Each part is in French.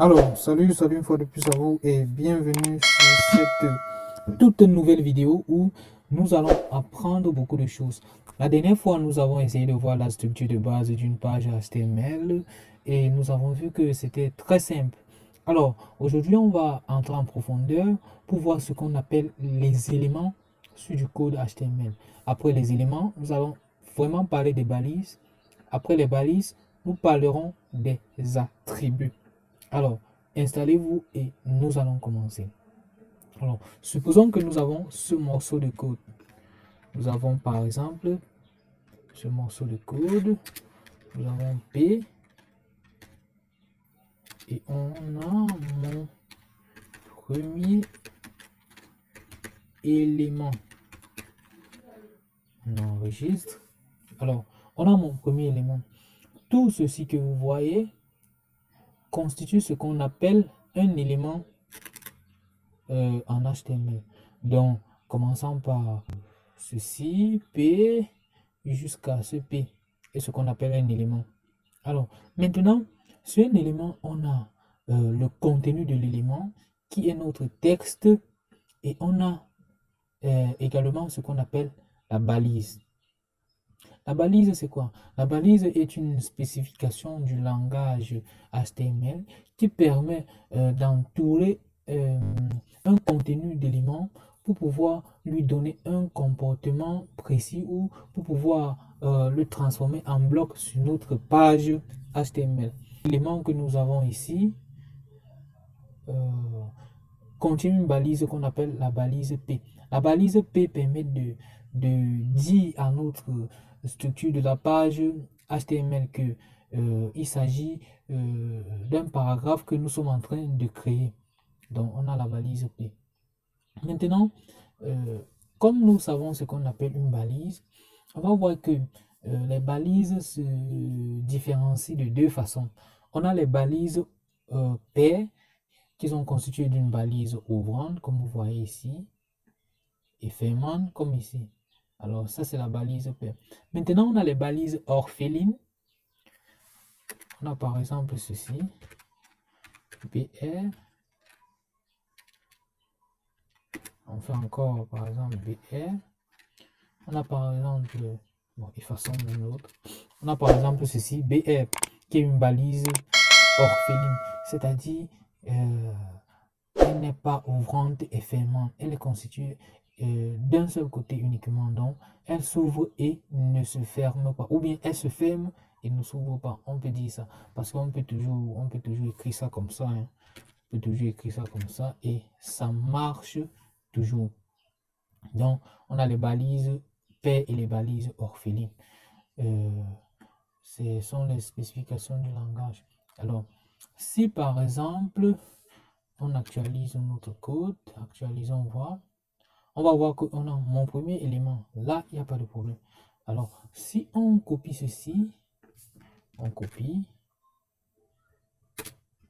Alors, salut une fois de plus à vous et bienvenue sur cette toute nouvelle vidéo où nous allons apprendre beaucoup de choses. La dernière fois, nous avons essayé de voir la structure de base d'une page HTML et nous avons vu que c'était très simple. Alors, aujourd'hui, on va entrer en profondeur pour voir ce qu'on appelle les éléments sur du code HTML. Après les éléments, nous allons vraiment parler des balises. Après les balises, nous parlerons des attributs. Alors, installez-vous et nous allons commencer. Alors, supposons que nous avons ce morceau de code. Nous avons par exemple ce morceau de code. Nous avons P. Et on a mon premier élément. On enregistre. Alors, on a mon premier élément. Tout ceci que vous voyez constitue ce qu'on appelle un élément en HTML. Donc, commençant par ceci, P, jusqu'à ce P, est ce qu'on appelle un élément. Alors, maintenant, sur un élément, on a le contenu de l'élément qui est notre texte et on a également ce qu'on appelle la balise. La balise, c'est quoi? La balise est une spécification du langage HTML qui permet d'entourer un contenu d'éléments pour pouvoir lui donner un comportement précis ou pour pouvoir le transformer en bloc sur notre page HTML. L'élément que nous avons ici contient une balise qu'on appelle la balise P. La balise P permet de dire à notre structure de la page HTML que il s'agit d'un paragraphe que nous sommes en train de créer. Donc, on a la balise P. Maintenant, comme nous savons ce qu'on appelle une balise, on va voir que les balises se différencient de deux façons. On a les balises paires qui sont constituées d'une balise ouvrante, comme vous voyez ici, et fermante, comme ici. Alors, ça, c'est la balise paire. Maintenant, on a les balises orphelines. On a par exemple ceci, BR. On fait encore, par exemple, BR. On a par exemple, bon, effaçons l'autre. On a par exemple ceci, BR, qui est une balise orpheline, c'est-à-dire elle n'est pas ouvrante et fermante, elle est constituée d'un seul côté uniquement, donc elle s'ouvre et ne se ferme pas, ou bien elle se ferme et ne s'ouvre pas, on peut dire ça, parce qu'on peut toujours écrire ça comme ça, hein. On peut toujours écrire ça comme ça et ça marche toujours. Donc on a les balises paires et les balises orphelines. Ce sont les spécifications du langage. Alors, si par exemple, on actualise notre code, actualisons, voir, on va voir qu'on a mon premier élément. Là, il n'y a pas de problème. Alors, si on copie ceci, on copie,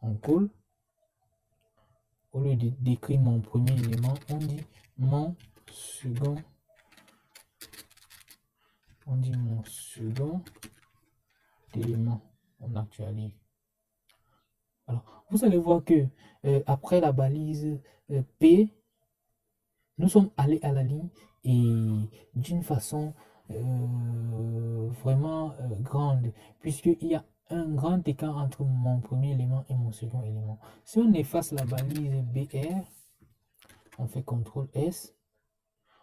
on colle, au lieu d'écrire mon premier élément, on dit mon second, élément, on actualise. Alors, vous allez voir que après la balise P, nous sommes allés à la ligne et d'une façon vraiment grande, puisqu'il y a un grand écart entre mon premier élément et mon second élément. Si on efface la balise BR, on fait CTRL S,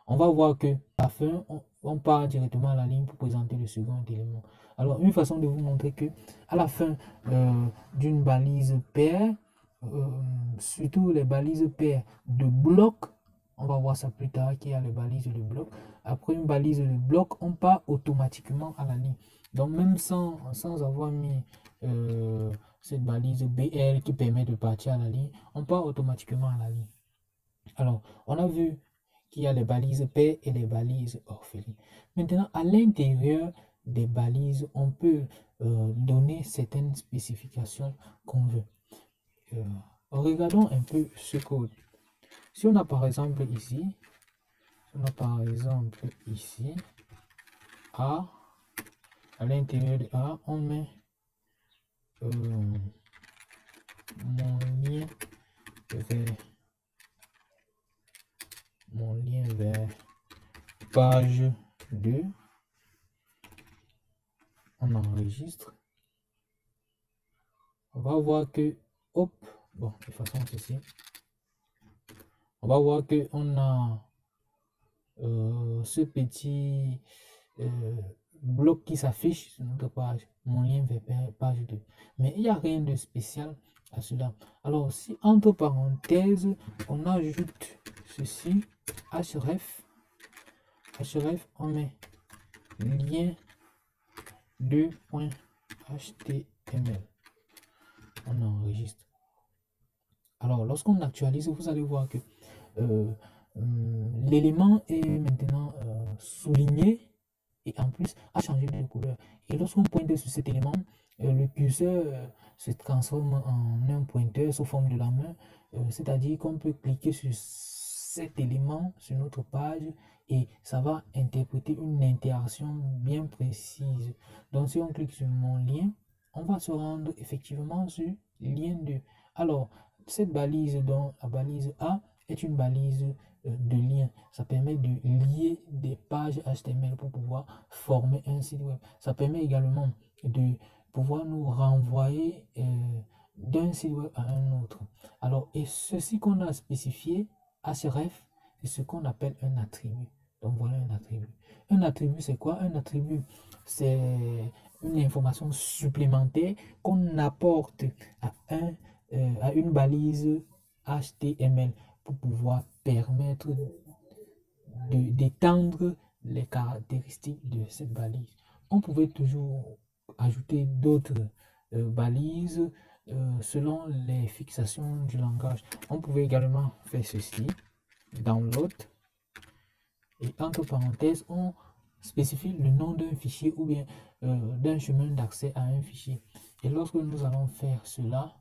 on va voir que à la fin, on part directement à la ligne pour présenter le second élément. Alors, une façon de vous montrer que à la fin d'une balise paire, surtout les balises paires de bloc, on va voir ça plus tard qu'il y a les balises de bloc. Après une balise de bloc, on part automatiquement à la ligne. Donc, même sans avoir mis cette balise BL qui permet de partir à la ligne, on part automatiquement à la ligne. Alors, on a vu qu'il y a les balises paires et les balises orphelines. Maintenant, à l'intérieur des balises, on peut donner certaines spécifications qu'on veut. Regardons un peu ce code. Si on a par exemple ici, A, à l'intérieur de A, on met mon page 2. On enregistre. On va voir que, hop, bon, de façon ceci. On va voir que on a ce petit bloc qui s'affiche sur notre page, mon lien vers page 2. Mais il n'y a rien de spécial à cela. Alors, si entre parenthèses, on ajoute ceci, href, on met lien 2.html. On enregistre. Alors, lorsqu'on actualise, vous allez voir que l'élément est maintenant souligné et en plus a changé de couleur. Et lorsqu'on pointe sur cet élément, le curseur se transforme en un pointeur sous forme de la main, c'est-à-dire qu'on peut cliquer sur cet élément sur notre page et ça va interpréter une interaction bien précise. Donc si on clique sur mon lien, on va se rendre effectivement sur lien 2. Alors cette balise, dont la balise A, est une balise de lien. Ça permet de lier des pages HTML pour pouvoir former un site web. Ça permet également de pouvoir nous renvoyer d'un site web à un autre. Alors, et ceci qu'on a spécifié, href, c'est ce qu'on appelle un attribut. Donc voilà un attribut. Un attribut, c'est quoi? Un attribut, c'est une information supplémentaire qu'on apporte à une balise HTML pour pouvoir permettre d'étendre les caractéristiques de cette balise. On pouvait toujours ajouter d'autres balises selon les fixations du langage. On pouvait également faire ceci, download, et entre parenthèses, on spécifie le nom d'un fichier ou bien d'un chemin d'accès à un fichier. Et lorsque nous allons faire cela,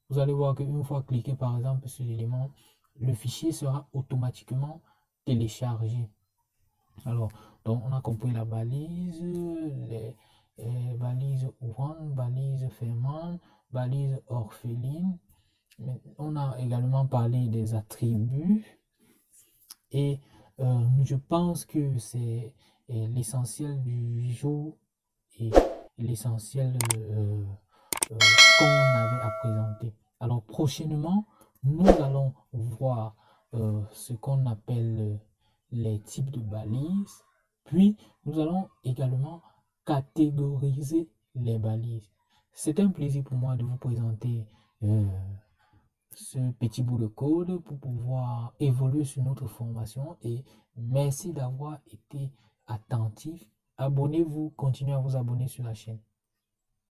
vous allez voir qu'une fois cliqué par exemple sur l'élément, le fichier sera automatiquement téléchargé. Alors, donc on a compris la balise, les balises ouvrant, balise fermant, balise orpheline. On a également parlé des attributs et je pense que c'est l'essentiel du jour et l'essentiel qu'on avait à présenter. Alors prochainement, nous allons voir ce qu'on appelle les types de balises, puis nous allons également catégoriser les balises. C'est un plaisir pour moi de vous présenter ce petit bout de code pour pouvoir évoluer sur notre formation et merci d'avoir été attentif. Abonnez-vous, continuez à vous abonner sur la chaîne.